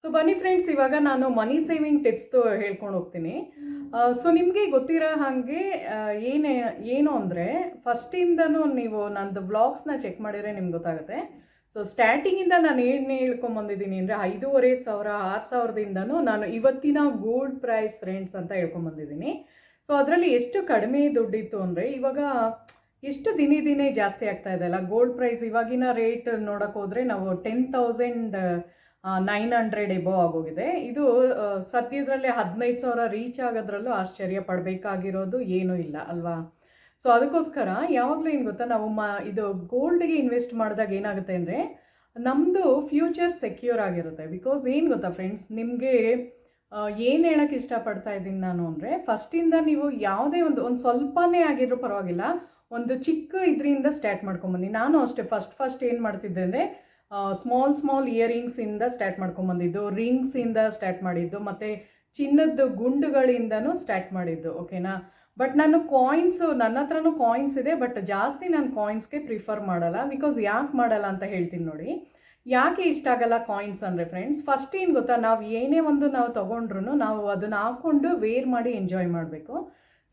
So ಬನ್ನಿ friends, ಇವಾಗ ನಾನು ಮನಿ ಸೇವಿಂಗ್ ಟಿಪ್ಸ್ದು ಹೇಳ್ಕೊಂಡು ಹೋಗ್ತೀನಿ. ಸೊ ನಿಮಗೆ ಗೊತ್ತಿರೋ ಹಾಗೆ ಏನೇ ಏನು ಅಂದರೆ, ಫಸ್ಟಿಂದನೂ ನೀವು ನಂದು ವ್ಲಾಗ್ಸ್ನ ಚೆಕ್ ಮಾಡಿದರೆ ನಿಮ್ಗೆ ಗೊತ್ತಾಗುತ್ತೆ. ಸೊ ಸ್ಟಾರ್ಟಿಂಗಿಂದ ನಾನು ಏನು ಹೇಳ್ಕೊಂಬಂದಿದ್ದೀನಿ ಅಂದರೆ 5,500 6,000ದಿಂದನೂ ನಾನು ಇವತ್ತಿನ ಗೋಲ್ಡ್ ಪ್ರೈಸ್ ಫ್ರೆಂಡ್ಸ್ ಅಂತ ಹೇಳ್ಕೊಂಬಂದಿದ್ದೀನಿ. ಸೊ ಅದರಲ್ಲಿ ಎಷ್ಟು ಕಡಿಮೆ ದುಡ್ಡಿತ್ತು ಅಂದರೆ, ಇವಾಗ ಎಷ್ಟು ದಿನೇ ದಿನೇ ಜಾಸ್ತಿ ಆಗ್ತಾ ಇದೆ ಅಲ್ಲ ಗೋಲ್ಡ್ ಪ್ರೈಸ್. ಇವಾಗಿನ ರೇಟ್ ನೋಡೋಕೆ ಹೋದರೆ ನಾವು 10,900 ಎಬೋ ಆಗೋಗಿದೆ. ಇದು ಸದ್ಯದಲ್ಲೇ 15,000 ರೀಚ್ ಆಗೋದ್ರಲ್ಲೂ ಆಶ್ಚರ್ಯ ಪಡಬೇಕಾಗಿರೋದು ಏನೂ ಇಲ್ಲ ಅಲ್ವಾ. ಸೊ ಅದಕ್ಕೋಸ್ಕರ ಯಾವಾಗಲೂ ಏನು ಗೊತ್ತಾ, ನಾವು ಇದು ಗೋಲ್ಡ್ಗೆ ಇನ್ವೆಸ್ಟ್ ಮಾಡಿದಾಗ ಏನಾಗುತ್ತೆ ಅಂದರೆ ನಮ್ಮದು ಫ್ಯೂಚರ್ ಸೆಕ್ಯೂರ್ ಆಗಿರುತ್ತೆ. ಬಿಕಾಸ್ ಏನು ಗೊತ್ತಾ ಫ್ರೆಂಡ್ಸ್, ನಿಮಗೆ ಏನು ಹೇಳೋಕ್ಕೆ ಇಷ್ಟಪಡ್ತಾ ಇದ್ದೀನಿ ನಾನು ಅಂದರೆ, ಫಸ್ಟಿಂದ ನೀವು ಯಾವುದೇ ಒಂದು ಸ್ವಲ್ಪನೇ ಆಗಿದ್ರೂ ಪರವಾಗಿಲ್ಲ, ಒಂದು ಚಿಕ್ಕ ಇದರಿಂದ ಸ್ಟಾರ್ಟ್ ಮಾಡ್ಕೊಂಬನ್ನಿ. ನಾನು ಅಷ್ಟೇ ಫಸ್ಟ್ ಏನು ಮಾಡ್ತಿದ್ದೆ ಅಂದರೆ, ಸ್ಮಾಲ್ ಇಯರಿಂಗ್ಸಿಂದ ಸ್ಟಾರ್ಟ್ ಮಾಡ್ಕೊಂಬಂದಿದ್ದು, ರಿಂಗ್ಸಿಂದ ಸ್ಟಾರ್ಟ್ ಮಾಡಿದ್ದು, ಮತ್ತು ಚಿನ್ನದ ಗುಂಡುಗಳಿಂದನೂ ಸ್ಟಾರ್ಟ್ ಮಾಡಿದ್ದು, ಓಕೆನಾ. ಬಟ್ ನಾನು ನನ್ನ ಹತ್ರನೂ ಕಾಯಿನ್ಸ್ ಇದೆ, ಬಟ್ ಜಾಸ್ತಿ ನಾನು ಕಾಯಿನ್ಸ್ಗೆ ಪ್ರಿಫರ್ ಮಾಡಲ್ಲ. ಬಿಕಾಸ್ ಯಾಕೆ ಮಾಡಲ್ಲ ಅಂತ ಹೇಳ್ತೀನಿ ನೋಡಿ. ಯಾಕೆ ಇಷ್ಟ ಆಗಲ್ಲ ಕಾಯಿನ್ಸ್ ಅಂದರೆ ಫ್ರೆಂಡ್ಸ್, ಫಸ್ಟ್ ಏನು ಗೊತ್ತಾ, ನಾವು ಏನೇ ಒಂದು ನಾವು ತೊಗೊಂಡ್ರು ನಾವು ಅದನ್ನು ಹಾಕ್ಕೊಂಡು ವೇರ್ ಮಾಡಿ ಎಂಜಾಯ್ ಮಾಡಬೇಕು.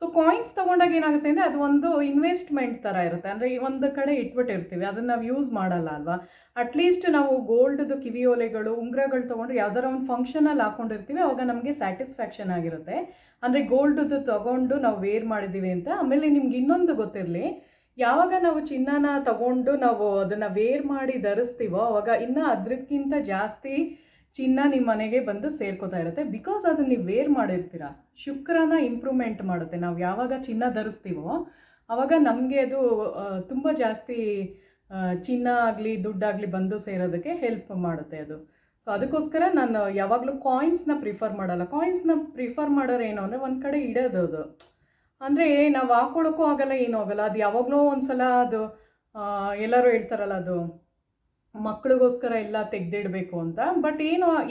ಸೊ ಕಾಯಿನ್ಸ್ ತೊಗೊಂಡಾಗ ಏನಾಗುತ್ತೆ ಅಂದರೆ, ಅದು ಒಂದು ಇನ್ವೆಸ್ಟ್ಮೆಂಟ್ ಥರ ಇರುತ್ತೆ. ಅಂದರೆ ಒಂದು ಕಡೆ ಇಟ್ಬಿಟ್ಟಿರ್ತೀವಿ, ಅದನ್ನು ನಾವು ಯೂಸ್ ಮಾಡಲ್ಲ ಅಲ್ವಾ. ಅಟ್ಲೀಸ್ಟ್ ನಾವು ಗೋಲ್ಡ್ದು ಕಿವಿ ಓಲೆಗಳು, ಉಂಗುರಗಳು ತೊಗೊಂಡ್ರೆ ಯಾವ್ದಾರ ಒಂದು ಫಂಕ್ಷನಲ್ಲಿ ಹಾಕ್ಕೊಂಡಿರ್ತೀವಿ, ಅವಾಗ ನಮಗೆ ಸ್ಯಾಟಿಸ್ಫ್ಯಾಕ್ಷನ್ ಆಗಿರುತ್ತೆ. ಅಂದರೆ ಗೋಲ್ಡ್ದು ತೊಗೊಂಡು ನಾವು ವೇರ್ ಮಾಡಿದ್ದೀವಿ ಅಂತ. ಆಮೇಲೆ ನಿಮ್ಗೆ ಇನ್ನೊಂದು ಗೊತ್ತಿರಲಿ, ಯಾವಾಗ ನಾವು ಚಿನ್ನನ ತಗೊಂಡು ನಾವು ಅದನ್ನು ವೇರ್ ಮಾಡಿ ಧರಿಸ್ತೀವೋ ಅವಾಗ ಇನ್ನೂ ಅದಕ್ಕಿಂತ ಜಾಸ್ತಿ ಚಿನ್ನ ನಿಮ್ಮ ಮನೆಗೆ ಬಂದು ಸೇರ್ಕೋತಾ ಇರುತ್ತೆ. ಬಿಕಾಸ್ ಅದನ್ನು ನೀವು ವೇರ್ ಮಾಡಿರ್ತೀರ. ಶುಕ್ರನ ಇಂಪ್ರೂವ್ಮೆಂಟ್ ಮಾಡುತ್ತೆ. ನಾವು ಯಾವಾಗ ಚಿನ್ನ ಧರಿಸ್ತೀವೋ ಆವಾಗ ನಮಗೆ ಅದು ತುಂಬ ಜಾಸ್ತಿ ಚಿನ್ನ ಆಗಲಿ ದುಡ್ಡಾಗಲಿ ಬಂದು ಸೇರೋದಕ್ಕೆ ಹೆಲ್ಪ್ ಮಾಡುತ್ತೆ ಅದು. ಸೊ ಅದಕ್ಕೋಸ್ಕರ ನಾನು ಯಾವಾಗಲೂ ಕಾಯಿನ್ಸ್ನ ಪ್ರಿಫರ್ ಮಾಡಲ್ಲ. ಕಾಯಿನ್ಸ್ನ ಪ್ರಿಫರ್ ಮಾಡೋರು ಏನು ಅಂದರೆ, ಒಂದು ಕಡೆ ಇಡೋದು ಅದು. ಅಂದರೆ ನಾವು ಹಾಕ್ಕೊಳ್ಳೋಕ್ಕೂ ಆಗಲ್ಲ, ಏನೂ ಆಗಲ್ಲ. ಅದು ಯಾವಾಗಲೂ ಒಂದು ಸಲ ಅದು ಎಲ್ಲರೂ ಹೇಳ್ತಾರಲ್ಲ, ಅದು ಮಕ್ಕಳಿಗೋಸ್ಕರ ಎಲ್ಲ ತೆಗೆದಿಡಬೇಕು ಅಂತ. ಬಟ್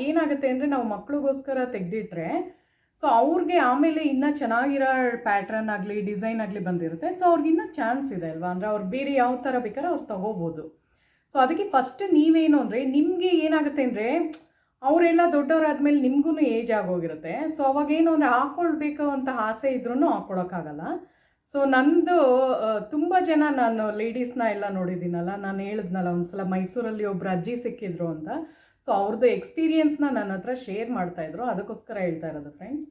ಏನಾಗುತ್ತೆ ಅಂದರೆ, ನಾವು ಮಕ್ಕಳಿಗೋಸ್ಕರ ತೆಗೆದಿಟ್ರೆ ಸೊ ಅವ್ರಿಗೆ ಆಮೇಲೆ ಇನ್ನೂ ಚೆನ್ನಾಗಿರೋ ಪ್ಯಾಟ್ರನ್ ಆಗಲಿ ಡಿಸೈನ್ ಆಗಲಿ ಬಂದಿರುತ್ತೆ. ಸೊ ಅವ್ರಿಗೆ ಇನ್ನೂ ಚಾನ್ಸ್ ಇದೆ ಅಲ್ವಾ. ಅಂದರೆ ಅವ್ರು ಬೇರೆ ಯಾವ ಥರ ಬೇಕಾದ್ರೆ ಅವ್ರು ತೊಗೋಬೋದು. ಸೊ ಅದಕ್ಕೆ ಫಸ್ಟ್ ನೀವೇನು ಅಂದರೆ, ನಿಮಗೆ ಏನಾಗುತ್ತೆ ಅಂದರೆ, ಅವರೆಲ್ಲ ದೊಡ್ಡವರಾದ್ಮೇಲೆ ನಿಮಗೂ ಏಜ್ ಆಗೋಗಿರುತ್ತೆ. ಸೊ ಅವಾಗೇನು ಅಂದರೆ ಹಾಕ್ಕೊಳ್ಬೇಕು ಅಂತ ಆಸೆ ಇದ್ರೂ ಹಾಕ್ಕೊಳಕ್ಕಾಗಲ್ಲ. ಸೊ ನಂದು ತುಂಬ ಜನ ನಾನು ಲೇಡೀಸ್ನ ಎಲ್ಲ ನೋಡಿದ್ದೀನಲ್ಲ, ನಾನು ಹೇಳಿದ್ನಲ್ಲ ಒಂದು ಸಲ ಮೈಸೂರಲ್ಲಿ ಒಬ್ಬರು ಅಜ್ಜಿ ಸಿಕ್ಕಿದ್ರು ಅಂತ. ಸೊ ಅವ್ರದ್ದು ಎಕ್ಸ್ಪೀರಿಯನ್ಸ್ನ ನನ್ನ ಹತ್ರ ಶೇರ್ ಮಾಡ್ತಾಯಿದ್ರು, ಅದಕ್ಕೋಸ್ಕರ ಹೇಳ್ತಾ ಇರೋದು ಫ್ರೆಂಡ್ಸ್.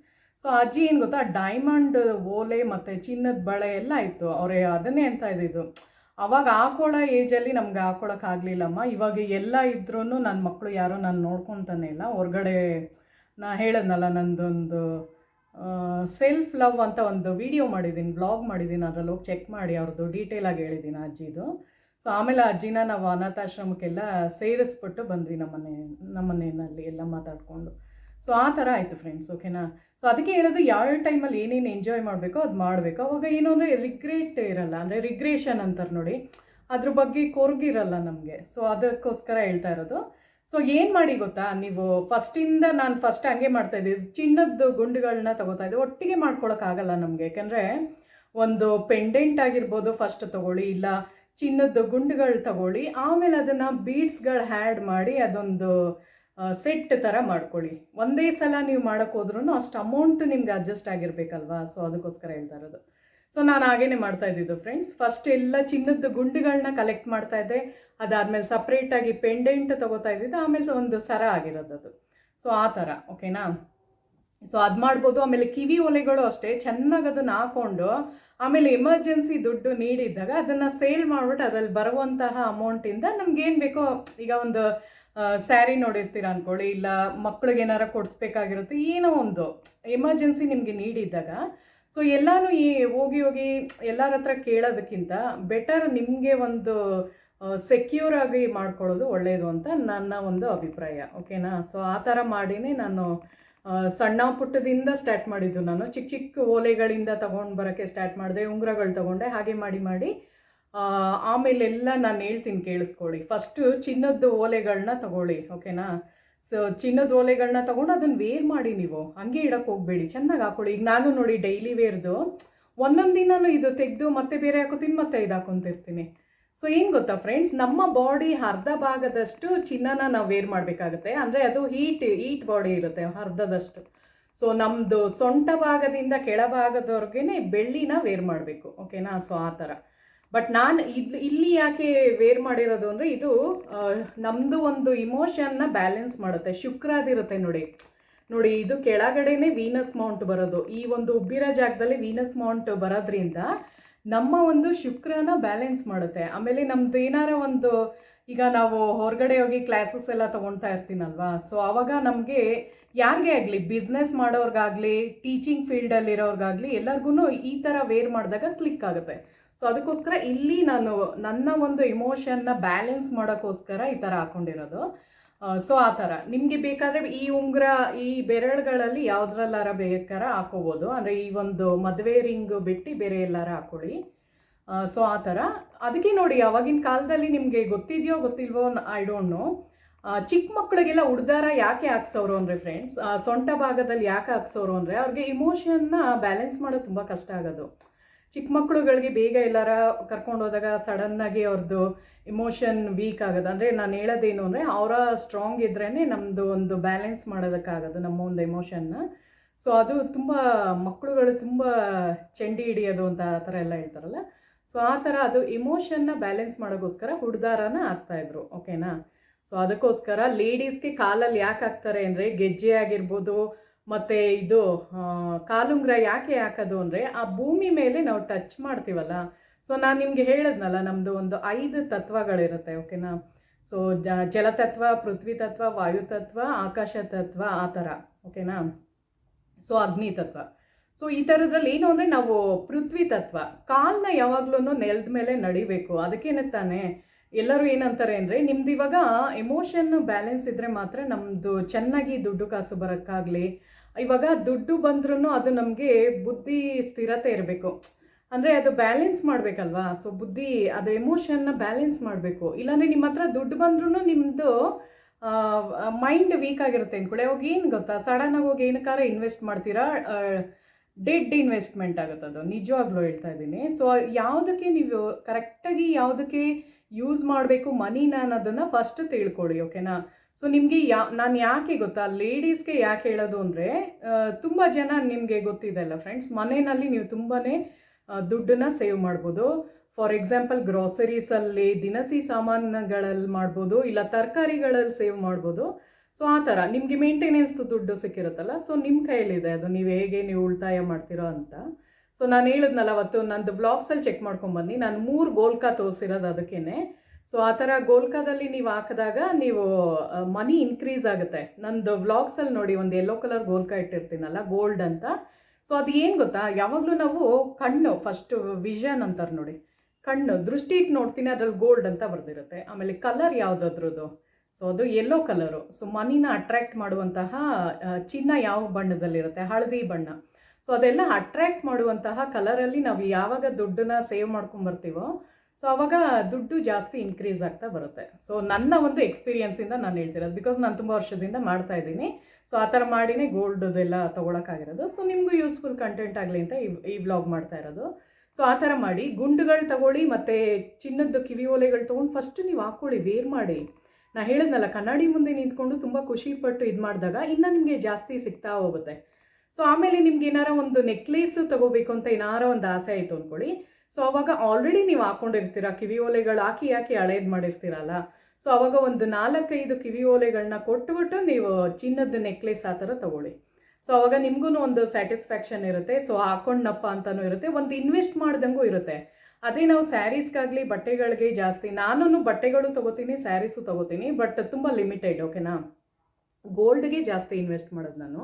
ಸೊ ಅಜ್ಜಿ ಏನು ಗೊತ್ತಾ, ಡೈಮಂಡ್ ಓಲೆ ಮತ್ತು ಚಿನ್ನದ ಬಳೆ ಎಲ್ಲ ಇತ್ತು. ಅವರೇ ಅದನ್ನೇ ಅಂತ ಇದ್ದಿದ್ದು. ಅವಾಗ ಹಾಕೊಳ್ಳೋ ಏಜಲ್ಲಿ ನಮ್ಗೆ ಹಾಕ್ಕೊಳಕ್ಕಾಗಲಿಲ್ಲಮ್ಮ. ಇವಾಗ ಎಲ್ಲ ಇದ್ರೂ ನನ್ನ ಮಕ್ಕಳು ಯಾರೂ ನಾನು ನೋಡ್ಕೊತಾನೆ ಇಲ್ಲ. ಹೊರಗಡೆ ಹೇಳಿದ್ನಲ್ಲ, ನಂದೊಂದು ಸೆಲ್ಫ್ ಲವ್ ಅಂತ ಒಂದು ವಿಡಿಯೋ ಮಾಡಿದ್ದೀನಿ, ವ್ಲಾಗ್ ಮಾಡಿದ್ದೀನಿ, ಅದರಲ್ಲಿ ಹೋಗಿ ಚೆಕ್ ಮಾಡಿ, ಅವ್ರದ್ದು ಡೀಟೇಲಾಗಿ ಹೇಳಿದ್ದೀನಿ ಅಜ್ಜಿದು. ಸೊ ಆಮೇಲೆ ಅಜ್ಜಿನ ನಾವು ಅನಾಥಾಶ್ರಮಕ್ಕೆಲ್ಲ ಸೇರಿಸ್ಬಿಟ್ಟು ಬಂದ್ವಿ ನಮ್ಮ ಮನೆಯಲ್ಲಿ ಎಲ್ಲ ಮಾತಾಡಿಕೊಂಡು. ಸೊ ಆ ಥರ ಆಯಿತು ಫ್ರೆಂಡ್ಸ್, ಓಕೆನಾ. ಸೊ ಅದಕ್ಕೆ ಹೇಳೋದು, ಯಾವ ಟೈಮಲ್ಲಿ ಏನೇನು ಎಂಜಾಯ್ ಮಾಡಬೇಕೋ ಅದು ಮಾಡಬೇಕು. ಅವಾಗ ಏನು ಅಂದರೆ ರಿಗ್ರೆಟ್ ಇರಲ್ಲ. ಅಂದರೆ ರಿಗ್ರೇಷನ್ ಅಂತಾರೆ ನೋಡಿ, ಅದ್ರ ಬಗ್ಗೆ ಕೊರಗಿರಲ್ಲ ನಮಗೆ. ಸೊ ಅದಕ್ಕೋಸ್ಕರ ಹೇಳ್ತಾ ಇರೋದು. ಸೊ ಏನು ಮಾಡಿ ಗೊತ್ತಾ, ನೀವು ನಾನು ಫಸ್ಟ್ ಹಂಗೆ ಮಾಡ್ತಾಯಿದ್ದೆ, ಚಿನ್ನದ ಗುಂಡುಗಳನ್ನ ತೊಗೋತಾಯಿದ್ದೆ. ಒಟ್ಟಿಗೆ ಮಾಡ್ಕೊಳಕ್ಕಾಗಲ್ಲ ನಮಗೆ. ಯಾಕೆಂದರೆ ಒಂದು ಪೆಂಡೆಂಟ್ ಆಗಿರ್ಬೋದು ಫಸ್ಟ್ ತೊಗೊಳ್ಳಿ, ಇಲ್ಲ ಚಿನ್ನದ ಗುಂಡುಗಳು ತಗೊಳ್ಳಿ, ಆಮೇಲೆ ಅದನ್ನು ಬೀಡ್ಸ್ಗಳು ಹ್ಯಾಡ್ ಮಾಡಿ ಅದೊಂದು ಸೆಟ್ ಥರ ಮಾಡ್ಕೊಳ್ಳಿ. ಒಂದೇ ಸಲ ನೀವು ಮಾಡೋಕ್ಕೆ ಹೋದ್ರೂ ಅಷ್ಟು ಅಮೌಂಟ್ ನಿಮ್ಗೆ ಅಡ್ಜಸ್ಟ್ ಆಗಿರಬೇಕಲ್ವಾ. ಸೊ ಅದಕ್ಕೋಸ್ಕರ ಹೇಳ್ತಾ ಇರೋದು. ಸೊ ನಾನು ಹಾಗೇ ಮಾಡ್ತಾಯಿದ್ದಿದ್ದು ಫ್ರೆಂಡ್ಸ್. ಫಸ್ಟ್ ಎಲ್ಲ ಚಿನ್ನದ ಗುಂಡುಗಳನ್ನ ಕಲೆಕ್ಟ್ ಮಾಡ್ತಾಯಿದ್ದೆ, ಅದಾದಮೇಲೆ ಸಪ್ರೇಟಾಗಿ ಪೆಂಡೆಂಟ್ ತೊಗೋತಾ ಇದ್ದಿದ್ದು, ಆಮೇಲೆ ಒಂದು ಸರ ಆಗಿರೋದು ಅದು. ಸೊ ಆ ಥರ, ಓಕೆನಾ. ಸೊ ಅದು ಮಾಡ್ಬೋದು. ಆಮೇಲೆ ಕಿವಿ ಓಲೆಗಳು ಅಷ್ಟೇ, ಚೆನ್ನಾಗಿ ಅದನ್ನು ಹಾಕ್ಕೊಂಡು ಆಮೇಲೆ ಎಮರ್ಜೆನ್ಸಿ ದುಡ್ಡು ನೀಡಿದ್ದಾಗ ಅದನ್ನು ಸೇಲ್ ಮಾಡಿಬಿಟ್ಟು ಅದರಲ್ಲಿ ಬರುವಂತಹ ಅಮೌಂಟಿಂದ ನಮ್ಗೇನು ಬೇಕೋ, ಈಗ ಒಂದು ಸ್ಯಾರಿ ನೋಡಿರ್ತೀರ ಅಂದ್ಕೊಳ್ಳಿ, ಇಲ್ಲ ಮಕ್ಳಿಗೆ ಏನಾರ ಕೊಡಿಸ್ಬೇಕಾಗಿರುತ್ತೆ, ಏನೋ ಒಂದು ಎಮರ್ಜೆನ್ಸಿ ನಿಮಗೆ ನೀಡಿದ್ದಾಗ, ಸೊ ಎಲ್ಲನೂ ಹೋಗಿ ಎಲ್ಲರ ಹತ್ರ ಕೇಳೋದಕ್ಕಿಂತ ಬೆಟರ್ ನಿಮಗೆ ಒಂದು ಸೆಕ್ಯೂರ್ ಆಗಿ ಮಾಡ್ಕೊಳ್ಳೋದು ಒಳ್ಳೆಯದು ಅಂತ ನನ್ನ ಒಂದು ಅಭಿಪ್ರಾಯ, ಓಕೆನಾ. ಸೊ ಆ ಥರ ಮಾಡಿನೇ ನಾನು ಸಣ್ಣ ಪುಟ್ಟದಿಂದ ಸ್ಟಾರ್ಟ್ ಮಾಡಿದ್ದು. ನಾನು ಚಿಕ್ಕ ಚಿಕ್ಕ ಓಲೆಗಳಿಂದ ತೊಗೊಂಡು ಬರೋಕ್ಕೆ ಸ್ಟಾರ್ಟ್ ಮಾಡಿದೆ, ಉಂಗುರಗಳು ತೊಗೊಂಡೆ, ಹಾಗೆ ಮಾಡಿ ಆಮೇಲೆಲ್ಲ ನಾನು ಹೇಳ್ತೀನಿ ಕೇಳಿಸ್ಕೊಳ್ಳಿ. ಫಸ್ಟು ಚಿನ್ನದ ಓಲೆಗಳನ್ನ ತೊಗೊಳ್ಳಿ, ಓಕೆನಾ. ಸೊ ಚಿನ್ನದ ಓಲೆಗಳನ್ನ ತೊಗೊಂಡು ಅದನ್ನು ವೇರ್ ಮಾಡಿ, ನೀವು ಹಂಗೆ ಇಡೋಕ್ಕೆ ಹೋಗಬೇಡಿ, ಚೆನ್ನಾಗಿ ಹಾಕ್ಕೊಳ್ಳಿ. ಈಗ ನಾನು ನೋಡಿ ಡೈಲಿ ವೇರ್ದು ಒಂದೊಂದು ದಿನನೂ ಇದು ತೆಗೆದು ಮತ್ತೆ ಬೇರೆ ಹಾಕೋತೀನಿ, ಮತ್ತೆ ಇದು ಹಾಕೊತಿರ್ತೀನಿ. ಸೊ ಏನು ಗೊತ್ತಾ ಫ್ರೆಂಡ್ಸ್, ನಮ್ಮ ಬಾಡಿ ಅರ್ಧ ಭಾಗದಷ್ಟು ಚಿನ್ನನ ನಾವು ವೇರ್ ಮಾಡಬೇಕಾಗುತ್ತೆ. ಅಂದರೆ ಅದು ಹೀಟ್ ಬಾಡಿ ಇರುತ್ತೆ ಅರ್ಧದಷ್ಟು. ಸೊ ನಮ್ಮದು ಸೊಂಟ ಭಾಗದಿಂದ ಕೆಳಭಾಗದವರೆಗೇ ಬೆಳ್ಳಿನ ವೇರ್ ಮಾಡಬೇಕು, ಓಕೆನಾ. ಸೊ ಆ ಥರ. ಬಟ್ ನಾನು ಇಲ್ಲಿ ಯಾಕೆ ವೇರ್ ಮಾಡಿರೋದು ಅಂದರೆ, ಇದು ನಮ್ಮದು ಒಂದು ಇಮೋಷನ್ನ ಬ್ಯಾಲೆನ್ಸ್ ಮಾಡುತ್ತೆ. ಶುಕ್ರಾದಿರುತ್ತೆ ನೋಡಿ ನೋಡಿ, ಇದು ಕೆಳಗಡೆನೇ ವೀನಸ್ ಮೌಂಟ್ ಬರೋದು. ಈ ಒಂದು ಉಬ್ಬಿರೋ ಜಾಗದಲ್ಲಿ ವೀನಸ್ ಮೌಂಟ್ ಬರೋದ್ರಿಂದ ನಮ್ಮ ಒಂದು ಶುಕ್ರನ ಬ್ಯಾಲೆನ್ಸ್ ಮಾಡುತ್ತೆ. ಆಮೇಲೆ ನಮ್ದು ಏನಾರ ಒಂದು, ಈಗ ನಾವು ಹೊರಗಡೆ ಹೋಗಿ ಕ್ಲಾಸಸ್ ಎಲ್ಲ ತೊಗೊಳ್ತಾ ಇರ್ತೀನಲ್ವಾ, ಸೊ ಆವಾಗ ನಮಗೆ ಯಾರಿಗೇ ಆಗಲಿ, ಬಿಸ್ನೆಸ್ ಮಾಡೋರ್ಗಾಗಲಿ, ಟೀಚಿಂಗ್ ಫೀಲ್ಡಲ್ಲಿರೋರ್ಗಾಗಲಿ, ಎಲ್ಲರಿಗೂ ಈ ಥರ ವೇರ್ ಮಾಡಿದಾಗ ಕ್ಲಿಕ್ ಆಗುತ್ತೆ. ಸೊ ಅದಕ್ಕೋಸ್ಕರ ಇಲ್ಲಿ ನಾನು ನನ್ನ ಒಂದು ಇಮೋಷನ್ನ ಬ್ಯಾಲೆನ್ಸ್ ಮಾಡೋಕ್ಕೋಸ್ಕರ ಈ ಥರ ಹಾಕ್ಕೊಂಡಿರೋದು. ಸೊ ಆ ಥರ ನಿಮಗೆ ಬೇಕಾದರೆ ಈ ಉಂಗುರ, ಈ ಬೆರಳುಗಳಲ್ಲಿ ಯಾವುದ್ರಲ್ಲಾರ ಬೇಕಾರ ಹಾಕೋಬೋದು. ಅಂದರೆ ಈ ಒಂದು ಮದುವೆ ರಿಂಗ್ ಬಿಟ್ಟು ಬೇರೆ ಎಲ್ಲಾರ ಹಾಕೊಳ್ಳಿ. ಸೊ ಆ ಥರ. ಅದಕ್ಕೆ ನೋಡಿ, ಆವಾಗಿನ ಕಾಲದಲ್ಲಿ ನಿಮಗೆ ಗೊತ್ತಿದೆಯೋ ಗೊತ್ತಿಲ್ವೋ, ಐ ಡೋಂಟ್ ನೋ, ಚಿಕ್ಕ ಮಕ್ಕಳಿಗೆಲ್ಲ ಉಡ್ದಾರ ಯಾಕೆ ಹಾಕ್ಸೋರು ಅಂದರೆ ಫ್ರೆಂಡ್ಸ್, ಸೊಂಟ ಭಾಗದಲ್ಲಿ ಯಾಕೆ ಹಾಕ್ಸೋರು ಅಂದರೆ, ಅವ್ರಿಗೆ ಇಮೋಷನ್ನ ಬ್ಯಾಲೆನ್ಸ್ ಮಾಡೋದು ತುಂಬ ಕಷ್ಟ ಆಗೋದು. ಚಿಕ್ಕ ಮಕ್ಕಳುಗಳಿಗೆ ಬೇಗ ಎಲ್ಲಾರ ಕರ್ಕೊಂಡು ಹೋದಾಗ ಸಡನ್ನಾಗಿ ಅವ್ರದ್ದು ಇಮೋಷನ್ ವೀಕ್ ಆಗೋದು. ಅಂದರೆ ನಾನು ಹೇಳೋದೇನು ಅಂದರೆ, ಅವರ ಸ್ಟ್ರಾಂಗ್ ಇದ್ರೇ ನಮ್ಮದು ಒಂದು ಬ್ಯಾಲೆನ್ಸ್ ಮಾಡೋದಕ್ಕಾಗೋದು ನಮ್ಮ ಒಂದು ಎಮೋಷನ್ನ. ಸೊ ಅದು ತುಂಬ ಮಕ್ಕಳುಗಳು ತುಂಬ ಚೆಂಡಿ ಹಿಡಿಯೋದು ಅಂತ ಆ ಥರ ಎಲ್ಲ ಹೇಳ್ತಾರಲ್ಲ. ಸೊ ಆ ಥರ ಅದು ಇಮೋಷನ್ನ ಬ್ಯಾಲೆನ್ಸ್ ಮಾಡೋಕ್ಕೋಸ್ಕರ ಹುಡ್ದಾರನ ಹಾಕ್ತಾಯಿದ್ರು, ಓಕೆನಾ. ಸೊ ಅದಕ್ಕೋಸ್ಕರ ಲೇಡೀಸ್ಗೆ ಕಾಲಲ್ಲಿ ಯಾಕೆ ಹಾಕ್ತಾರೆ ಅಂದರೆ, ಗೆಜ್ಜೆ ಆಗಿರ್ಬೋದು, ಮತ್ತು ಇದು ಕಾಲುಂಗ್ರ ಯಾಕೆ ಹಾಕೋದು ಅಂದರೆ, ಆ ಭೂಮಿ ಮೇಲೆ ನಾವು ಟಚ್ ಮಾಡ್ತೀವಲ್ಲ. ಸೊ ನಾನು ನಿಮಗೆ ಹೇಳಿದ್ನಲ್ಲ, ನಮ್ಮದು ಒಂದು 5 ತತ್ವಗಳಿರುತ್ತೆ, ಓಕೆನಾ. ಸೊ ಜಲತತ್ವ, ಪೃಥ್ವಿ ತತ್ವ, ವಾಯು ತತ್ವ, ಆಕಾಶ ತತ್ವ, ಆ ಥರ, ಓಕೆನಾ. ಸೊ ಅಗ್ನಿ ತತ್ವ. ಸೊ ಈ ಥರದ್ರಲ್ಲಿ ಏನು ಅಂದರೆ, ನಾವು ಪೃಥ್ವಿ ತತ್ವ, ಕಾಲನ್ನ ಯಾವಾಗ್ಲೂ ನೆಲದ ಮೇಲೆ ನಡಿಬೇಕು. ಅದಕ್ಕೇನೆ ತಾನೇ ಎಲ್ಲರೂ ಏನಂತಾರೆ ಅಂದರೆ, ನಿಮ್ದು ಇವಾಗ ಎಮೋಷನ್ ಬ್ಯಾಲೆನ್ಸ್ ಇದ್ದರೆ ಮಾತ್ರ ನಮ್ಮದು ಚೆನ್ನಾಗಿ ದುಡ್ಡು ಕಾಸು ಬರೋಕ್ಕಾಗಲಿ. ಇವಾಗ ದುಡ್ಡು ಬಂದ್ರೂ ಅದು ನಮಗೆ ಬುದ್ಧಿ ಸ್ಥಿರತೆ ಇರಬೇಕು. ಅಂದರೆ ಅದು ಬ್ಯಾಲೆನ್ಸ್ ಮಾಡಬೇಕಲ್ವಾ. ಸೊ ಬುದ್ಧಿ, ಅದು ಎಮೋಷನ್ನ ಬ್ಯಾಲೆನ್ಸ್ ಮಾಡಬೇಕು. ಇಲ್ಲಾಂದರೆ ನಿಮ್ಮ ಹತ್ರ ದುಡ್ಡು ಬಂದ್ರೂ ನಿಮ್ಮದು ಮೈಂಡ್ ವೀಕ್ ಆಗಿರುತ್ತೆ ಅಂದ್ಕೊಳ್ಳಿ. ಅವಾಗ ಏನು ಗೊತ್ತಾ, ಸಡನ್ನಾಗಿ ಹೋಗಿ ಏನಕ್ಕಾರ ಇನ್ವೆಸ್ಟ್ ಮಾಡ್ತೀರಾ, ಡೆಡ್ ಇನ್ವೆಸ್ಟ್ಮೆಂಟ್ ಆಗುತ್ತೆ ಅದು, ನಿಜವಾಗ್ಲೂ ಹೇಳ್ತಾ ಇದ್ದೀನಿ. ಸೊ ಯಾವುದಕ್ಕೆ ನೀವು ಕರೆಕ್ಟಾಗಿ ಯಾವುದಕ್ಕೆ ಯೂಸ್ ಮಾಡಬೇಕು ಮನಿನ ಅನ್ನೋದನ್ನು ಫಸ್ಟ್ ತಿಳ್ಕೊಳ್ಳಿ, ಓಕೆನಾ. ಸೊ ನಿಮಗೆ ನಾನು ಯಾಕೆ ಗೊತ್ತಾ, ಲೇಡೀಸ್ಗೆ ಯಾಕೆ ಹೇಳೋದು ಅಂದರೆ, ತುಂಬ ಜನ ನಿಮಗೆ ಗೊತ್ತಿದೆ ಅಲ್ಲ ಫ್ರೆಂಡ್ಸ್, ಮನೆಯಲ್ಲಿ ನೀವು ತುಂಬಾ ದುಡ್ಡನ್ನ ಸೇವ್ ಮಾಡ್ಬೋದು. ಫಾರ್ ಎಕ್ಸಾಂಪಲ್ ಗ್ರಾಸರೀಸಲ್ಲಿ, ದಿನಸಿ ಸಾಮಾನುಗಳಲ್ಲಿ ಮಾಡ್ಬೋದು, ಇಲ್ಲ ತರಕಾರಿಗಳಲ್ಲಿ ಸೇವ್ ಮಾಡ್ಬೋದು. ಸೊ ಆ ಥರ ನಿಮಗೆ ಮೇಂಟೆನೆನ್ಸ್ದು ದುಡ್ಡು ಸಿಕ್ಕಿರುತ್ತಲ್ಲ, ಸೊ ನಿಮ್ಮ ಕೈಯಲ್ಲಿದೆ ಅದು, ನೀವು ಹೇಗೆ ನೀವು ಉಳಿತಾಯ ಮಾಡ್ತೀರೋ ಅಂತ. ಸೊ ನಾನು ಹೇಳಿದ್ನಲ್ಲ ಅವತ್ತು, ನಂದು ಬ್ಲಾಗ್ಸಲ್ಲಿ ಚೆಕ್ ಮಾಡ್ಕೊಂಬನ್ನಿ, ನಾನು 3 ಗೋಲ್ಕಾ ತೋರಿಸಿರೋದು ಅದಕ್ಕೇ. ಸೊ ಆ ಥರ ಗೋಲ್ಕಾದಲ್ಲಿ ನೀವು ಹಾಕಿದಾಗ ನೀವು ಮನಿ ಇನ್ಕ್ರೀಸ್ ಆಗುತ್ತೆ. ನಂದು ವ್ಲಾಗ್ಸಲ್ಲಿ ನೋಡಿ, ಒಂದು ಯೆಲ್ಲೋ ಕಲರ್ ಗೋಲ್ಕಾ ಇಟ್ಟಿರ್ತೀನಲ್ಲ, ಗೋಲ್ಡ್ ಅಂತ. ಸೊ ಅದು ಏನು ಗೊತ್ತಾ, ಯಾವಾಗಲೂ ನಾವು ಕಣ್ಣು ಫಸ್ಟು ವಿಷನ್ ಅಂತಾರೆ ನೋಡಿ, ಕಣ್ಣು ದೃಷ್ಟಿ ಇಟ್ಟು ನೋಡ್ತೀನಿ, ಅದ್ರಲ್ಲಿ ಗೋಲ್ಡ್ ಅಂತ ಬರೆದಿರುತ್ತೆ. ಆಮೇಲೆ ಕಲರ್ ಯಾವುದಾದ್ರದ್ದು, ಸೊ ಅದು ಯೆಲ್ಲೋ ಕಲರು. ಸೊ ಮನಿನ ಅಟ್ರ್ಯಾಕ್ಟ್ ಮಾಡುವಂತಹ ಚಿನ್ನ ಯಾವ ಬಣ್ಣದಲ್ಲಿರುತ್ತೆ, ಹಳದಿ ಬಣ್ಣ. ಸೊ ಅದೆಲ್ಲ ಅಟ್ರ್ಯಾಕ್ಟ್ ಮಾಡುವಂತಹ ಕಲರಲ್ಲಿ ನಾವು ಯಾವಾಗ ದುಡ್ಡನ್ನ ಸೇವ್ ಮಾಡ್ಕೊಂಬರ್ತೀವೋ, ಸೊ ಆವಾಗ ದುಡ್ಡು ಜಾಸ್ತಿ ಇನ್ಕ್ರೀಸ್ ಆಗ್ತಾ ಬರುತ್ತೆ. ಸೊ ನನ್ನ ಒಂದು ಎಕ್ಸ್ಪೀರಿಯನ್ಸಿಂದ ನಾನು ಹೇಳ್ತಿರೋದು, ಬಿಕಾಸ್ ನಾನು ತುಂಬ ವರ್ಷದಿಂದ ಮಾಡ್ತಾ ಇದ್ದೀನಿ. ಸೊ ಆ ಥರ ಮಾಡಿನೇ ಗೋಲ್ಡ್ದೆಲ್ಲ ತೊಗೊಳಕ್ಕಾಗಿರೋದು. ಸೊ ನಿಮಗೂ ಯೂಸ್ಫುಲ್ ಕಂಟೆಂಟ್ ಆಗಲಿ ಅಂತ ಈ ವ್ಲಾಗ್ ಮಾಡ್ತಾ ಇರೋದು. ಸೊ ಆ ಥರ ಮಾಡಿ ಗುಂಡುಗಳು ತಗೊಳ್ಳಿ, ಮತ್ತು ಚಿನ್ನದ ಕಿವಿ ಓಲೆಗಳು ತೊಗೊಂಡು ಫಸ್ಟು ನೀವು ಹಾಕ್ಕೊಳ್ಳಿ, ವೇರ್ ಮಾಡಿ. ನಾನು ಹೇಳಿದ್ನಲ್ಲ, ಕನ್ನಡಿ ಮುಂದೆ ನಿಂತ್ಕೊಂಡು ತುಂಬ ಖುಷಿಪಟ್ಟು ಇದು ಮಾಡಿದಾಗ ಇನ್ನೂ ನಿಮಗೆ ಜಾಸ್ತಿ ಸಿಗ್ತಾ ಹೋಗುತ್ತೆ. ಸೊ ಆಮೇಲೆ ನಿಮ್ಗೆ ಏನಾರ ಒಂದು ನೆಕ್ಲೇಸ್ ತೊಗೋಬೇಕು ಅಂತ ಏನಾರ ಒಂದು ಆಸೆ ಆಯಿತು ಅಂದ್ಕೊಳ್ಳಿ. ಸೊ ಅವಾಗ ಆಲ್ರೆಡಿ ನೀವು ಹಾಕ್ಕೊಂಡಿರ್ತೀರ, ಕಿವಿ ಓಲೆಗಳು ಹಾಕಿ ಹಳೇದು ಮಾಡಿರ್ತೀರಲ್ಲ. ಸೊ ಅವಾಗ ಒಂದು 4-5 ಕಿವಿ ಓಲೆಗಳನ್ನ ಕೊಟ್ಬಿಟ್ಟು ನೀವು ಚಿನ್ನದ ನೆಕ್ಲೇಸ್ ಆ ಥರ ತೊಗೊಳ್ಳಿ. ಸೊ ಅವಾಗ ನಿಮಗೂ ಒಂದು ಸ್ಯಾಟಿಸ್ಫ್ಯಾಕ್ಷನ್ ಇರುತ್ತೆ. ಸೊ ಹಾಕೊಂಡಪ್ಪ ಅಂತಲೂ ಇರುತ್ತೆ, ಒಂದು ಇನ್ವೆಸ್ಟ್ ಮಾಡ್ದಂಗೂ ಇರುತ್ತೆ. ಅದೇ ನಾವು ಸ್ಯಾರೀಸ್ಗಾಗಲಿ ಬಟ್ಟೆಗಳಿಗೆ ಜಾಸ್ತಿ, ನಾನು ಬಟ್ಟೆಗಳು ತೊಗೋತೀನಿ, ಸ್ಯಾರೀಸು ತೊಗೋತೀನಿ, ಬಟ್ ತುಂಬ ಲಿಮಿಟೆಡ್, ಓಕೆನಾ. ಗೋಲ್ಡ್ಗೆ ಜಾಸ್ತಿ ಇನ್ವೆಸ್ಟ್ ಮಾಡೋದು ನಾನು.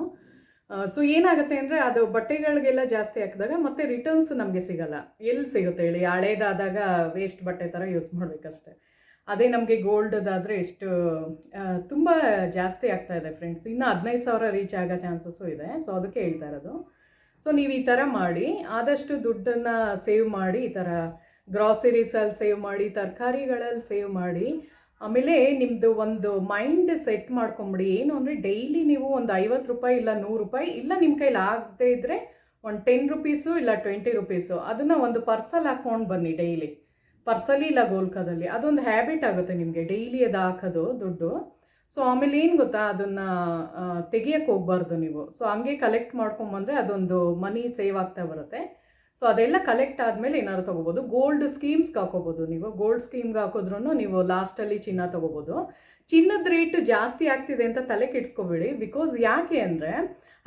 ಸೊ ಏನಾಗುತ್ತೆ ಅಂದರೆ, ಅದು ಬಟ್ಟೆಗಳಿಗೆಲ್ಲ ಜಾಸ್ತಿ ಹಾಕಿದಾಗ ಮತ್ತೆ ರಿಟರ್ನ್ಸ್ ನಮಗೆ ಸಿಗಲ್ಲ. ಎಲ್ಲಿ ಸಿಗುತ್ತೆ ಹೇಳಿ, ಹಳೇದಾದಾಗ ವೇಸ್ಟ್ ಬಟ್ಟೆ ಥರ ಯೂಸ್ ಮಾಡಬೇಕಷ್ಟೆ. ಅದೇ ನಮಗೆ ಗೋಲ್ಡ್ದಾದರೆ ಎಷ್ಟು ತುಂಬ ಜಾಸ್ತಿ ಆಗ್ತಾ ಇದೆ ಫ್ರೆಂಡ್ಸ್. ಇನ್ನು 15,000 ರೀಚ್ ಆಗೋ ಚಾನ್ಸಸ್ಸು ಇದೆ. ಸೊ ಅದಕ್ಕೆ ಹೇಳ್ತಾ ಇರೋದು. ಸೊ ನೀವು ಈ ಥರ ಮಾಡಿ, ಆದಷ್ಟು ದುಡ್ಡನ್ನು ಸೇವ್ ಮಾಡಿ, ಈ ಥರ ಗ್ರಾಸರೀಸಲ್ಲಿ ಸೇವ್ ಮಾಡಿ, ತರಕಾರಿಗಳಲ್ಲಿ ಸೇವ್ ಮಾಡಿ. ಆಮೇಲೆ ನಿಮ್ಮದು ಒಂದು ಮೈಂಡ್ ಸೆಟ್ ಮಾಡ್ಕೊಂಬಿಡಿ. ಏನು ಅಂದರೆ, ಡೈಲಿ ನೀವು ಒಂದು 50 ರೂಪಾಯಿ ಇಲ್ಲ 100 ರೂಪಾಯಿ, ಇಲ್ಲ ನಿಮ್ಮ ಕೈಲಿ ಆಗದೇ ಇದ್ದರೆ ಒಂದು 10 ರುಪೀಸು ಇಲ್ಲ 20 ರುಪೀಸು, ಅದನ್ನು ಒಂದು ಪರ್ಸಲ್ಲಿ ಹಾಕ್ಕೊಂಡು ಬನ್ನಿ ಡೈಲಿ. ಪರ್ಸಲ್ಲಿ ಇಲ್ಲ ಗೋಲ್ಕದಲ್ಲಿ. ಅದೊಂದು ಹ್ಯಾಬಿಟ್ ಆಗುತ್ತೆ ನಿಮಗೆ ಡೈಲಿ ಅದು ಹಾಕೋದು ದುಡ್ಡು. ಸೊ ಆಮೇಲೆ ಏನು ಗೊತ್ತಾ, ಅದನ್ನು ತೆಗಿಯಕ್ಕೆ ಹೋಗ್ಬಾರ್ದು ನೀವು. ಸೊ ಹಂಗೆ ಕಲೆಕ್ಟ್ ಮಾಡ್ಕೊಂಬಂದರೆ ಅದೊಂದು ಮನಿ ಸೇವ್ ಆಗ್ತಾ ಬರುತ್ತೆ. ಸೊ ಅದೆಲ್ಲ ಕಲೆಕ್ಟ್ ಆದಮೇಲೆ ಏನಾದ್ರು ತೊಗೋಬೋದು. ಗೋಲ್ಡ್ ಸ್ಕೀಮ್ಸ್ಗೆ ಹಾಕೋಬೋದು ನೀವು. ಗೋಲ್ಡ್ ಸ್ಕೀಮ್ಗೆ ಹಾಕಿದ್ರೂ ನೀವು ಲಾಸ್ಟಲ್ಲಿ ಚಿನ್ನ ತೊಗೋಬೋದು. ಚಿನ್ನದ ರೇಟ್ ಜಾಸ್ತಿ ಆಗ್ತಿದೆ ಅಂತ ತಲೆ ಕೆಡಿಸ್ಕೋಬೇಡಿ. ಬಿಕಾಸ್ ಯಾಕೆ ಅಂದರೆ,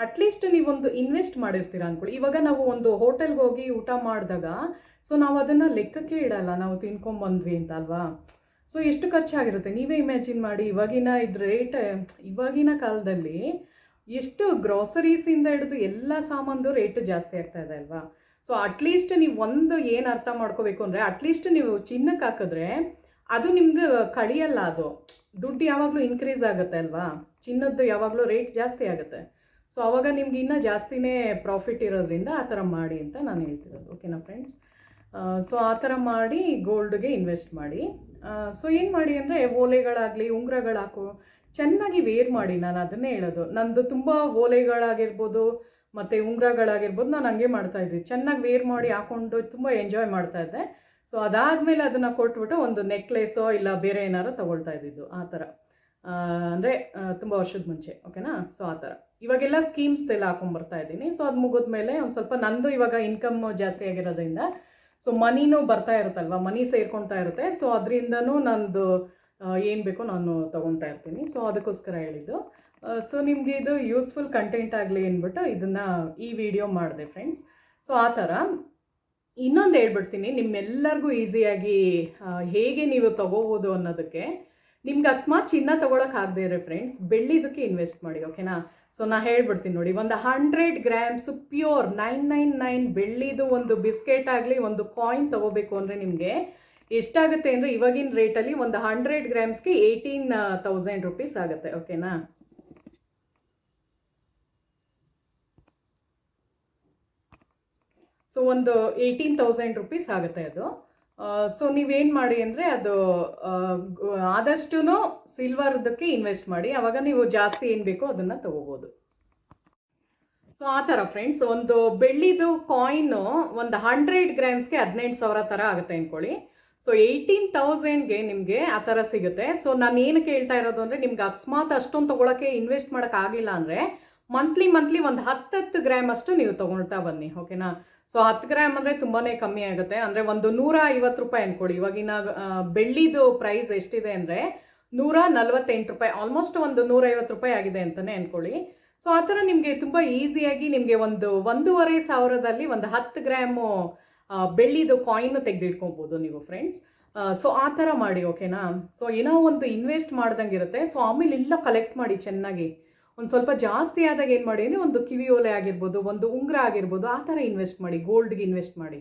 ಅಟ್ಲೀಸ್ಟ್ ನೀವೊಂದು ಇನ್ವೆಸ್ಟ್ ಮಾಡಿರ್ತೀರ ಅಂದ್ಕೊಳ್ಳಿ. ಇವಾಗ ನಾವು ಒಂದು ಹೋಟೆಲ್ಗೆ ಹೋಗಿ ಊಟ ಮಾಡಿದಾಗ ಸೊ ನಾವು ಅದನ್ನು ಲೆಕ್ಕಕ್ಕೆ ಇಡಲ್ಲ, ನಾವು ತಿನ್ಕೊಂಬಂದ್ವಿ ಅಂತ ಅಲ್ವಾ. ಸೊ ಎಷ್ಟು ಖರ್ಚಾಗಿರುತ್ತೆ ನೀವೇ ಇಮ್ಯಾಜಿನ್ ಮಾಡಿ. ಇವಾಗಿನ ಇದ್ರ ರೇಟ್, ಇವಾಗಿನ ಕಾಲದಲ್ಲಿ ಎಷ್ಟು ಗ್ರಾಸರೀಸಿಂದ ಹಿಡಿದು ಎಲ್ಲ ಸಾಮಾನು ರೇಟ್ ಜಾಸ್ತಿ ಆಗ್ತಾ ಇದೆ ಅಲ್ವಾ. ಸೊ ಅಟ್ಲೀಸ್ಟ್ ನೀವು ಒಂದು ಏನು ಅರ್ಥ ಮಾಡ್ಕೋಬೇಕು ಅಂದರೆ, ಅಟ್ಲೀಸ್ಟ್ ನೀವು ಚಿನ್ನಕ್ಕೆ ಹಾಕಿದ್ರೆ ಅದು ನಿಮ್ಮದು ಕಳಿಯಲ್ಲ. ಅದು ದುಡ್ಡು ಯಾವಾಗಲೂ ಇನ್ಕ್ರೀಸ್ ಆಗುತ್ತೆ ಅಲ್ವಾ. ಚಿನ್ನದ್ದು ಯಾವಾಗಲೂ ರೇಟ್ ಜಾಸ್ತಿ ಆಗುತ್ತೆ. ಸೊ ಆವಾಗ ನಿಮ್ಗೆ ಇನ್ನೂ ಜಾಸ್ತಿನೇ ಪ್ರಾಫಿಟ್ ಇರೋದ್ರಿಂದ ಆ ಥರ ಮಾಡಿ ಅಂತ ನಾನು ಹೇಳ್ತಿರೋದು. ಓಕೆನಾ ಫ್ರೆಂಡ್ಸ್. ಸೊ ಆ ಥರ ಮಾಡಿ ಗೋಲ್ಡ್ಗೆ ಇನ್ವೆಸ್ಟ್ ಮಾಡಿ. ಸೊ ಏನು ಮಾಡಿ ಅಂದರೆ, ಓಲೆಗಳಾಗಲಿ ಉಂಗುರಗಳು ಹಾಕು, ಚೆನ್ನಾಗಿ ವೇರ್ ಮಾಡಿ. ನಾನು ಅದನ್ನೇ ಹೇಳೋದು. ನಂದು ತುಂಬ ಓಲೆಗಳಾಗಿರ್ಬೋದು ಮತ್ತು ಉಂಗುರಗಳಾಗಿರ್ಬೋದು ನಾನು ಹಂಗೆ ಮಾಡ್ತಾಯಿದ್ದೆ. ಚೆನ್ನಾಗಿ ವೇರ್ ಮಾಡಿ ಹಾಕ್ಕೊಂಡು ತುಂಬ ಎಂಜಾಯ್ ಮಾಡ್ತಾಯಿದ್ದೆ. ಸೊ ಅದಾದಮೇಲೆ ಅದನ್ನು ಕೊಟ್ಬಿಟ್ಟು ಒಂದು ನೆಕ್ಲೆಸೋ ಇಲ್ಲ ಬೇರೆ ಏನಾರು ತೊಗೊಳ್ತಾ ಇದ್ದಿದ್ದು ಆ ಥರ. ಅಂದರೆ ತುಂಬ ವರ್ಷದ ಮುಂಚೆ. ಓಕೆನಾ. ಸೊ ಆ ಥರ ಇವಾಗೆಲ್ಲ ಸ್ಕೀಮ್ಸ್ದೆಲ್ಲ ಹಾಕೊಂಬರ್ತಾ ಇದ್ದೀನಿ. ಸೊ ಅದು ಮುಗಿದ್ಮೇಲೆ ಒಂದು ಸ್ವಲ್ಪ ನಂದು ಇವಾಗ ಇನ್ಕಮ್ ಜಾಸ್ತಿ ಆಗಿರೋದ್ರಿಂದ ಸೊ ಮನಿನೂ ಬರ್ತಾ ಇರುತ್ತಲ್ವ, ಮನಿ ಸೇರ್ಕೊಳ್ತಾ ಇರುತ್ತೆ. ಸೊ ಅದರಿಂದನೂ ನಂದು ಏನು ಬೇಕೋ ನಾನು ತೊಗೊಳ್ತಾ ಇರ್ತೀನಿ. ಸೊ ಅದಕ್ಕೋಸ್ಕರ ಹೇಳಿದ್ದು. ಸೊ ನಿಮಗೆ ಇದು ಯೂಸ್ಫುಲ್ ಕಂಟೆಂಟ್ ಆಗಲಿ ಅಂದ್ಬಿಟ್ಟು ಇದನ್ನು ಈ ವಿಡಿಯೋ ಮಾಡಿದೆ ಫ್ರೆಂಡ್ಸ್. ಸೊ ಆ ಥರ ಇನ್ನೊಂದು ಹೇಳ್ಬಿಡ್ತೀನಿ, ನಿಮ್ಮೆಲ್ಲರಿಗೂ ಈಸಿಯಾಗಿ ಹೇಗೆ ನೀವು ತೊಗೋಬೋದು ಅನ್ನೋದಕ್ಕೆ. ನಿಮ್ಗೆ ಅಕಸ್ಮಾತ್ ಚಿನ್ನ ತೊಗೊಳಕ್ಕಾಗದೇ ಇರೋ ಫ್ರೆಂಡ್ಸ್, ಬೆಳ್ಳಿದಕ್ಕೆ ಇನ್ವೆಸ್ಟ್ ಮಾಡಿ. ಓಕೆನಾ. ಸೊ ನಾನು ಹೇಳ್ಬಿಡ್ತೀನಿ ನೋಡಿ, ಒಂದು 100 ಗ್ರಾಮ್ಸ್ ಪ್ಯೂರ್ 999 ಬೆಳ್ಳಿದು ಒಂದು ಬಿಸ್ಕೆಟ್ ಆಗಲಿ ಒಂದು ಕಾಯಿನ್ ತೊಗೋಬೇಕು ಅಂದರೆ ನಿಮಗೆ ಎಷ್ಟಾಗುತ್ತೆ ಅಂದರೆ, ಇವಾಗಿನ ರೇಟಲ್ಲಿ ಒಂದು 100 ಗ್ರಾಮ್ಸ್ಗೆ 18,000 ರುಪೀಸ್ ಆಗುತ್ತೆ. ಓಕೆನಾ. ಸೊ ಒಂದು 18,000 ರುಪೀಸ್ ಆಗುತ್ತೆ ಅದು. ಸೊ ನೀವೇನು ಮಾಡಿ ಅಂದರೆ, ಅದು ಆದಷ್ಟು ಸಿಲ್ವರ್ದಕ್ಕೆ ಇನ್ವೆಸ್ಟ್ ಮಾಡಿ. ಆವಾಗ ನೀವು ಜಾಸ್ತಿ ಏನು ಬೇಕೋ ಅದನ್ನು ತೊಗೋಬೋದು. ಸೊ ಆ ಥರ ಫ್ರೆಂಡ್ಸ್, ಒಂದು ಬೆಳ್ಳಿದು ಕಾಯಿನು ಒಂದು 100 ಗ್ರಾಮ್ಸ್ಗೆ 18,000 ಥರ ಆಗುತ್ತೆ ಅಂದ್ಕೊಳ್ಳಿ. ಸೊ 18,000ಗೆ ನಿಮಗೆ ಆ ಥರ ಸಿಗುತ್ತೆ. ಸೊ ನಾನು ಏನಕ್ಕೆ ಹೇಳ್ತಾ ಇರೋದು ಅಂದರೆ, ನಿಮ್ಗೆ ಅಕಸ್ಮಾತ್ ಅಷ್ಟೊಂದು ತೊಗೊಳಕ್ಕೆ ಇನ್ವೆಸ್ಟ್ ಮಾಡೋಕ್ಕಾಗಿಲ್ಲ ಅಂದರೆ ಮಂತ್ಲಿ ಒಂದು 10 ಗ್ರಾಮ್ ಅಷ್ಟು ನೀವು ತೊಗೊಳ್ತಾ ಬನ್ನಿ. ಓಕೆನಾ. ಸೊ 10 ಗ್ರಾಮ್ ಅಂದರೆ ತುಂಬಾ ಕಮ್ಮಿ ಆಗುತ್ತೆ. ಅಂದರೆ ಒಂದು 150 ರೂಪಾಯಿ ಅಂದ್ಕೊಳ್ಳಿ. ಇವಾಗಿನ ಬೆಳ್ಳಿದು ಪ್ರೈಸ್ ಎಷ್ಟಿದೆ ಅಂದರೆ 148 ರೂಪಾಯಿ, ಆಲ್ಮೋಸ್ಟ್ ಒಂದು 150 ರೂಪಾಯಿ ಆಗಿದೆ ಅಂತಲೇ ಅಂದ್ಕೊಳ್ಳಿ. ಸೊ ಆ ಥರ ನಿಮಗೆ ತುಂಬ ಈಸಿಯಾಗಿ ನಿಮಗೆ ಒಂದು 1,500ದಲ್ಲಿ ಒಂದು 10 ಗ್ರಾಮು ಬೆಳ್ಳಿದು ಕಾಯಿನ್ ತೆಗೆದಿಟ್ಕೊಬೋದು ನೀವು ಫ್ರೆಂಡ್ಸ್. ಸೊ ಆ ಥರ ಮಾಡಿ. ಓಕೆನಾ. ಸೊ ಏನೋ ಒಂದು ಇನ್ವೆಸ್ಟ್ ಮಾಡ್ದಂಗೆ ಇರುತ್ತೆ. ಸೊ ಆಮೇಲೆ ಎಲ್ಲ ಕಲೆಕ್ಟ್ ಮಾಡಿ ಚೆನ್ನಾಗಿ. ಒಂದು ಸ್ವಲ್ಪ ಜಾಸ್ತಿ ಆದಾಗ ಏನು ಮಾಡಿ ಅಂದರೆ, ಒಂದು ಕಿವಿ ಓಲೆ ಆಗಿರ್ಬೋದು, ಒಂದು ಉಂಗುರ ಆಗಿರ್ಬೋದು, ಆ ಥರ ಇನ್ವೆಸ್ಟ್ ಮಾಡಿ. ಗೋಲ್ಡ್ಗೆ ಇನ್ವೆಸ್ಟ್ ಮಾಡಿ.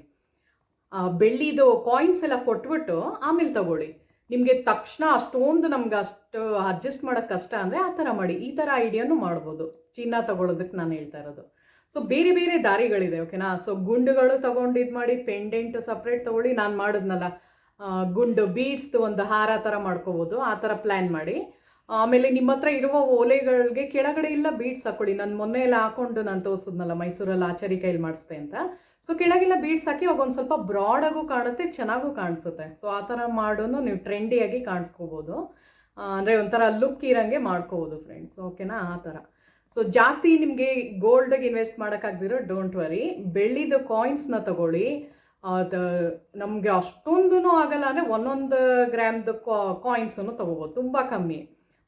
ಬೆಳ್ಳಿದು ಕಾಯಿನ್ಸ್ ಎಲ್ಲ ಕೊಟ್ಬಿಟ್ಟು ಆಮೇಲೆ ತಗೊಳ್ಳಿ. ನಿಮಗೆ ತಕ್ಷಣ ಅಷ್ಟೊಂದು ನಮ್ಗೆ ಅಷ್ಟು ಅಡ್ಜಸ್ಟ್ ಮಾಡೋಕ್ಕೆ ಕಷ್ಟ ಅಂದರೆ ಆ ಥರ ಮಾಡಿ. ಈ ಥರ ಐಡಿಯಾನು ಮಾಡ್ಬೋದು ಚಿನ್ನ ತಗೊಳ್ಳೋದಕ್ಕೆ ನಾನು ಹೇಳ್ತಾ ಇರೋದು. ಸೊ ಬೇರೆ ಬೇರೆ ದಾರಿಗಳಿದೆ. ಓಕೆನಾ. ಸೊ ಗುಂಡುಗಳು ತೊಗೊಂಡು ಇದು ಮಾಡಿ, ಪೆಂಡೆಂಟ್ ಸಪ್ರೇಟ್ ತೊಗೊಳ್ಳಿ. ನಾನು ಮಾಡಿದ್ನಲ್ಲ ಗುಂಡು ಬೀಡ್ಸ್ದು ಒಂದು ಹಾರ ಥರ ಮಾಡ್ಕೋಬೋದು. ಆ ಥರ ಪ್ಲ್ಯಾನ್ ಮಾಡಿ. ಆಮೇಲೆ ನಿಮ್ಮ ಹತ್ರ ಇರುವ ಓಲೆಗಳಿಗೆ ಕೆಳಗಡೆ ಎಲ್ಲ ಬೀಡ್ಸ್ ಹಾಕೊಳ್ಳಿ. ನಾನು ಮೊನ್ನೆ ಎಲ್ಲ ಹಾಕೊಂಡು ನಾನು ತೋರಿಸಿದ್ನಲ್ಲ ಮೈಸೂರಲ್ಲಿ ಆಚಾರಿ ಕೈಲಿ ಮಾಡಿಸ್ದೆ ಅಂತ. ಸೊ ಕೆಳಗೆಲ್ಲ ಬೀಡ್ಸ್ ಹಾಕಿ ಅವಾಗ ಒಂದು ಸ್ವಲ್ಪ ಬ್ರಾಡಾಗೂ ಕಾಣುತ್ತೆ, ಚೆನ್ನಾಗೂ ಕಾಣಿಸುತ್ತೆ. ಸೊ ಆ ಥರ ಮಾಡೋನು ನೀವು ಟ್ರೆಂಡಿಯಾಗಿ ಕಾಣಿಸ್ಕೋಬೋದು. ಅಂದರೆ ಒಂಥರ ಲುಕ್ ಇರೋಂಗೆ ಮಾಡ್ಕೋಬೋದು ಫ್ರೆಂಡ್ಸ್. ಓಕೆನಾ. ಆ ಥರ. ಸೊ ಜಾಸ್ತಿ ನಿಮಗೆ ಗೋಲ್ಡಿಗೆ ಇನ್ವೆಸ್ಟ್ ಮಾಡೋಕ್ಕಾಗ್ದಿರೋ ಡೋಂಟ್ ವರಿ, ಬೆಳ್ಳಿದು ಕಾಯಿನ್ಸ್ನ ತಗೊಳ್ಳಿ. ಅದು ನಮಗೆ ಅಷ್ಟೊಂದೂ ಆಗಲ್ಲ ಅಂದರೆ 1 ಗ್ರಾಮ್ದು ಕಾಯಿನ್ಸನ್ನು ತೊಗೋಬೋದು. ತುಂಬ ಕಮ್ಮಿ,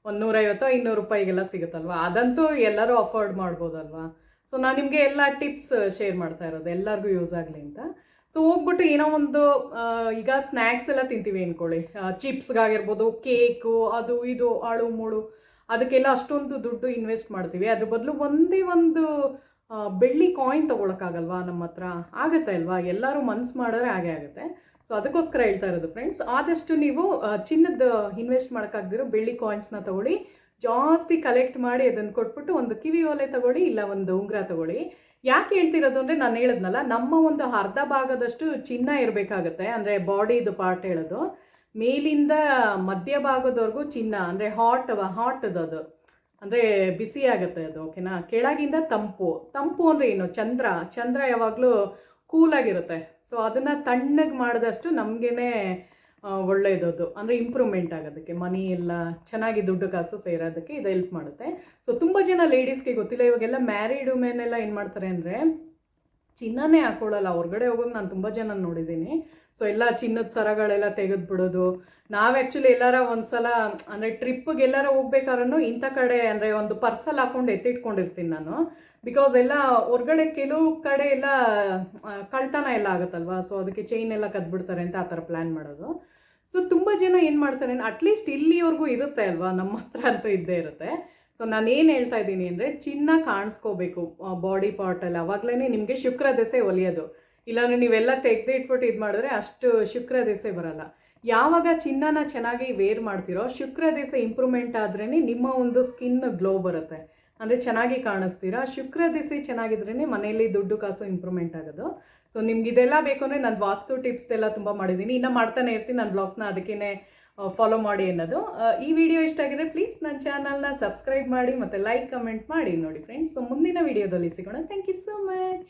ಒಂದು 150-200 ರೂಪಾಯಿಗೆಲ್ಲ ಸಿಗುತ್ತಲ್ವ. ಅದಂತೂ ಎಲ್ಲರೂ ಅಫೋರ್ಡ್ ಮಾಡ್ಬೋದಲ್ವಾ. ಸೊ ನಾನು ನಿಮಗೆ ಎಲ್ಲ ಟಿಪ್ಸ್ ಶೇರ್ ಮಾಡ್ತಾ ಇರೋದು ಎಲ್ಲರಿಗೂ ಯೂಸ್ ಆಗಲಿ ಅಂತ. ಸೊ ಹೋಗ್ಬಿಟ್ಟು ಏನೋ ಒಂದು ಈಗ ಸ್ನ್ಯಾಕ್ಸ್ ಎಲ್ಲ ತಿಂತೀವಿ ಅಂದ್ಕೊಳ್ಳಿ, ಚಿಪ್ಸ್ಗಾಗಿರ್ಬೋದು, ಕೇಕು, ಅದು ಇದು ಆಳು ಮೂಳು, ಅದಕ್ಕೆಲ್ಲ ಅಷ್ಟೊಂದು ದುಡ್ಡು ಇನ್ವೆಸ್ಟ್ ಮಾಡ್ತೀವಿ. ಅದ್ರ ಬದಲು ಒಂದೇ ಒಂದು ಬೆಳ್ಳಿ ಕಾಯಿನ್ ತೊಗೊಳಕ್ಕಾಗಲ್ವಾ ನಮ್ಮ ಹತ್ರ? ಆಗುತ್ತೆ ಅಲ್ವಾ. ಎಲ್ಲರೂ ಮನ್ಸು ಮಾಡಿದ್ರೆ ಹಾಗೆ ಆಗುತ್ತೆ. ಸೊ ಅದಕ್ಕೋಸ್ಕರ ಹೇಳ್ತಾ ಇರೋದು ಫ್ರೆಂಡ್ಸ್, ಆದಷ್ಟು ನೀವು ಚಿನ್ನದ ಇನ್ವೆಸ್ಟ್ ಮಾಡೋಕ್ಕಾಗ್ದಿರೋ ಬೆಳ್ಳಿ ಕಾಯಿನ್ಸ್ನ ತೊಗೊಳ್ಳಿ. ಜಾಸ್ತಿ ಕಲೆಕ್ಟ್ ಮಾಡಿ ಅದನ್ನು ಕೊಟ್ಬಿಟ್ಟು ಒಂದು ಕಿವಿ ಓಲೆ ತೊಗೊಳ್ಳಿ, ಇಲ್ಲ ಒಂದು ಉಂಗುರ ತೊಗೊಳ್ಳಿ. ಯಾಕೆ ಹೇಳ್ತಿರೋದು ಅಂದರೆ, ನಾನು ಹೇಳಿದ್ನಲ್ಲ, ನಮ್ಮ ಒಂದು ಅರ್ಧ ಭಾಗದಷ್ಟು ಚಿನ್ನ ಇರಬೇಕಾಗತ್ತೆ. ಅಂದರೆ ಬಾಡಿದು ಪಾರ್ಟ್ ಹೇಳೋದು, ಮೇಲಿಂದ ಮಧ್ಯ ಭಾಗದವರೆಗೂ ಚಿನ್ನ. ಅಂದರೆ ಹಾಟದು ಅಂದರೆ ಬಿಸಿ ಆಗುತ್ತೆ ಅದು. ಓಕೆನಾ. ಕೆಳಗಿಂದ ತಂಪು ಅಂದರೆ ಏನು, ಚಂದ್ರ ಯಾವಾಗಲೂ ಕೂಲಾಗಿರುತ್ತೆ. ಸೊ ಅದನ್ನು ತಣ್ಣಗೆ ಮಾಡಿದಷ್ಟು ನಮಗೇ ಒಳ್ಳೆಯದದು. ಅಂದರೆ ಇಂಪ್ರೂವ್ಮೆಂಟ್ ಆಗೋದಕ್ಕೆ, ಮನಿ ಎಲ್ಲ ಚೆನ್ನಾಗಿ ದುಡ್ಡು ಕಾಸು ಸೇರೋದಕ್ಕೆ ಇದು ಹೆಲ್ಪ್ ಮಾಡುತ್ತೆ. ಸೊ ತುಂಬ ಜನ ಲೇಡೀಸ್ಗೆ ಗೊತ್ತಿಲ್ಲ. ಇವಾಗೆಲ್ಲ ಮ್ಯಾರಿಡ್ ವುಮೆನ್ ಎಲ್ಲ ಏನು ಮಾಡ್ತಾರೆ ಅಂದರೆ ಚಿನ್ನನೇ ಹಾಕ್ಕೊಳ್ಳಲ್ಲ. ಹೊರಗಡೆ ಹೋಗೋದು ನಾನು ತುಂಬ ಜನ ನೋಡಿದ್ದೀನಿ. ಸೊ ಎಲ್ಲ ಚಿನ್ನದ ಸರಗಳೆಲ್ಲ ತೆಗೆದುಬಿಡೋದು. ನಾವು ಆ್ಯಕ್ಚುಲಿ ಎಲ್ಲಾರ ಒಂದು ಸಲ ಅಂದರೆ ಟ್ರಿಪ್ಪಿಗೆ ಎಲ್ಲಾರ ಹೋಗ್ಬೇಕಾದ್ರೂ ಇಂಥ ಕಡೆ ಅಂದರೆ ಒಂದು ಪರ್ಸಲ್ಲಿ ಹಾಕ್ಕೊಂಡು ಎತ್ತಿಟ್ಕೊಂಡಿರ್ತೀನಿ ನಾನು. ಬಿಕಾಸ್ ಎಲ್ಲ ಹೊರಗಡೆ ಕೆಲವು ಕಡೆ ಎಲ್ಲ ಕಳ್ತನ ಎಲ್ಲ ಆಗುತ್ತಲ್ವ. ಸೊ ಅದಕ್ಕೆ ಚೈನ್ ಎಲ್ಲ ಕದ್ಬಿಡ್ತಾರೆ ಅಂತ ಆ ಥರ ಪ್ಲ್ಯಾನ್ ಮಾಡೋದು. ಸೊ ತುಂಬ ಜನ ಏನು ಮಾಡ್ತಾರೆ, ಅಟ್ಲೀಸ್ಟ್ ಇಲ್ಲಿವರೆಗೂ ಇರುತ್ತೆ ಅಲ್ವಾ, ನಮ್ಮ ಹತ್ರ ಅಂತೂ ಇದ್ದೇ ಇರುತ್ತೆ. ಸೊ ನಾನು ಏನು ಹೇಳ್ತಾ ಇದ್ದೀನಿ ಅಂದರೆ ಚಿನ್ನ ಕಾಣಿಸ್ಕೋಬೇಕು ಬಾಡಿ ಪಾರ್ಟಲ್ಲಿ, ಆವಾಗಲೇ ನಿಮಗೆ ಶುಕ್ರ ದೆಸೆ ಒಲಿಯೋದು. ಇಲ್ಲಾಂದರೆ ನೀವೆಲ್ಲ ತೆಗೆದು ಇಟ್ಬಿಟ್ಟು ಇದು ಮಾಡಿದ್ರೆ ಅಷ್ಟು ಶುಕ್ರ ದೆಸೆ ಬರಲ್ಲ. ಯಾವಾಗ ಚಿನ್ನನ ಚೆನ್ನಾಗಿ ವೇರ್ ಮಾಡ್ತಿರೋ ಶುಕ್ರ ದೆಸೆ ಇಂಪ್ರೂವ್ಮೆಂಟ್ ಆದ್ರೇ ನಿಮ್ಮ ಒಂದು ಸ್ಕಿನ್ ಗ್ಲೋ ಬರುತ್ತೆ, ಅಂದರೆ ಚೆನ್ನಾಗಿ ಕಾಣಿಸ್ತೀರಾ. ಶುಕ್ರ ದೆಸೆ ಚೆನ್ನಾಗಿದ್ರೇ ಮನೆಯಲ್ಲಿ ದುಡ್ಡು ಕಾಸು ಇಂಪ್ರೂವ್ಮೆಂಟ್ ಆಗೋದು. ಸೊ ನಿಮ್ಗೆ ಇದೆಲ್ಲ ಬೇಕು ಅಂದರೆ ನಾನು ವಾಸ್ತು ಟಿಪ್ಸ್ ಎಲ್ಲ ತುಂಬ ಮಾಡಿದ್ದೀನಿ, ಇನ್ನೂ ಮಾಡ್ತಾನೆ ಇರ್ತೀನಿ ನನ್ನ ಬ್ಲಾಗ್ಸ್ನ, ಅದಕ್ಕೇ ಫಾಲೋ ಮಾಡಿ ಅನ್ನೋದು. ಈ ವಿಡಿಯೋ ಇಷ್ಟ ಆಗಿದ್ರೆ ಪ್ಲೀಸ್ ನನ್ನ ಚಾನಲ್ನ ಸಬ್ಸ್ಕ್ರೈಬ್ ಮಾಡಿ ಮತ್ತು ಲೈಕ್ ಕಮೆಂಟ್ ಮಾಡಿ ನೋಡಿ ಫ್ರೆಂಡ್ಸ್. ಸೊ ಮುಂದಿನ ವಿಡಿಯೋದಲ್ಲಿ ಸಿಗೋಣ. Thank you so much.